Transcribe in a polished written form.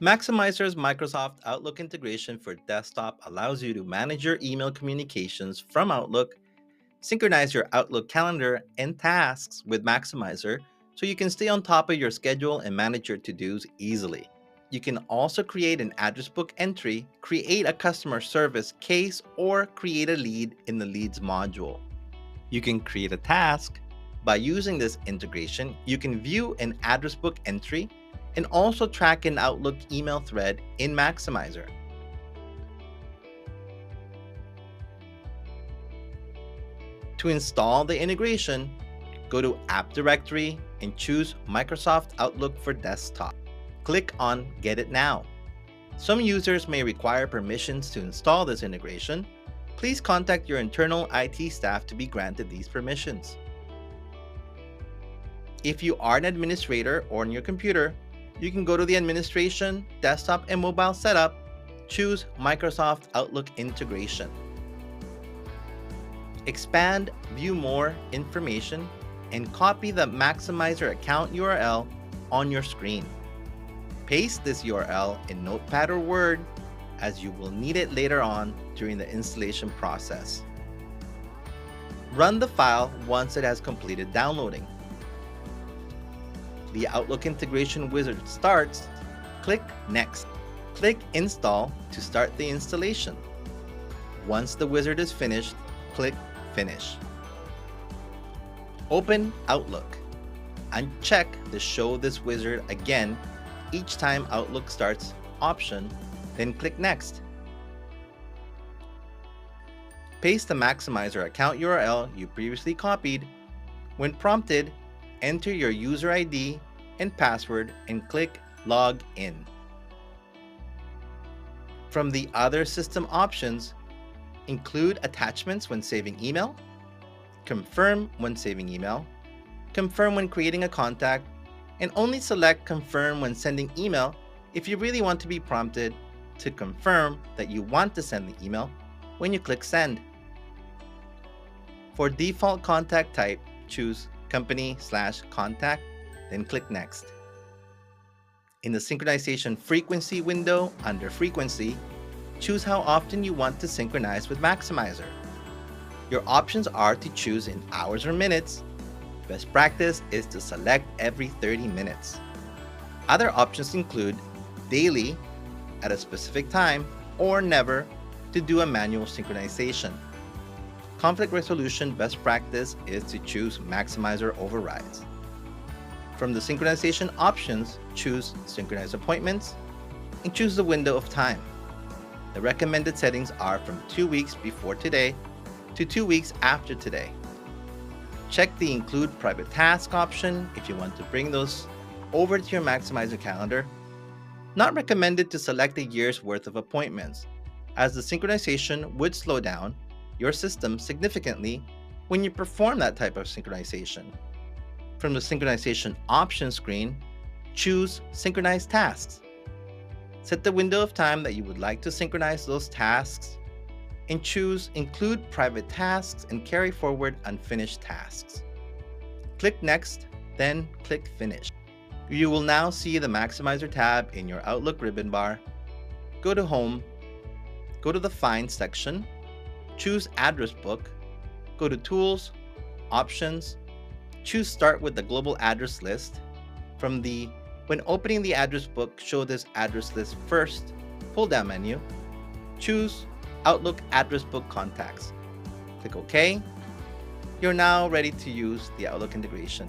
Maximizer's Microsoft Outlook integration for desktop allows you to manage your email communications from Outlook, synchronize your Outlook calendar and tasks with Maximizer so you can stay on top of your schedule and manage your to-dos easily. You can also create an address book entry, create a customer service case, or create a lead in the leads module. You can create a task. By using this integration, you can view an address book entry and also track an Outlook email thread in Maximizer. To install the integration, go to App Directory and choose Microsoft Outlook for Desktop. Click on Get It Now. Some users may require permissions to install this integration. Please contact your internal IT staff to be granted these permissions. If you are an administrator or on your computer, you can go to the Administration, Desktop and Mobile Setup, choose Microsoft Outlook Integration. Expand View More information and copy the Maximizer account URL on your screen. Paste this URL in Notepad or Word as you will need it later on during the installation process. Run the file once it has completed downloading. The Outlook integration wizard starts. Click Next. Click Install to start the installation. Once the wizard is finished, click Finish. Open Outlook. Uncheck the Show this wizard again each time Outlook starts option, then click Next. Paste the Maximizer account URL you previously copied. When prompted, enter your user ID and password and click Log In. From the other system options, include attachments when saving email, confirm when saving email, confirm when creating a contact, and only select confirm when sending email if you really want to be prompted to confirm that you want to send the email when you click Send. For default contact type, choose company/contact, then click Next. In the synchronization frequency window under Frequency, choose how often you want to synchronize with Maximizer. Your options are to choose in hours or minutes. Best practice is to select every 30 minutes. Other options include daily, at a specific time, or never, to do a manual synchronization. Conflict resolution best practice is to choose Maximizer overrides. From the synchronization options, choose Synchronize Appointments and choose the window of time. The recommended settings are from 2 weeks before today to 2 weeks after today. Check the Include Private Task option if you want to bring those over to your Maximizer calendar. Not recommended to select a year's worth of appointments, as the synchronization would slow down your system significantly when you perform that type of synchronization. From the synchronization options screen, choose Synchronize Tasks. Set the window of time that you would like to synchronize those tasks and choose Include Private Tasks and carry forward unfinished tasks. Click Next, then click Finish. You will now see the Maximizer tab in your Outlook ribbon bar. Go to Home, go to the Find section, choose Address Book, go to Tools, Options, choose Start with the Global Address List. From the When opening the address book, show this address list first pull-down menu. Choose Outlook Address Book Contacts. Click OK. You're now ready to use the Outlook integration.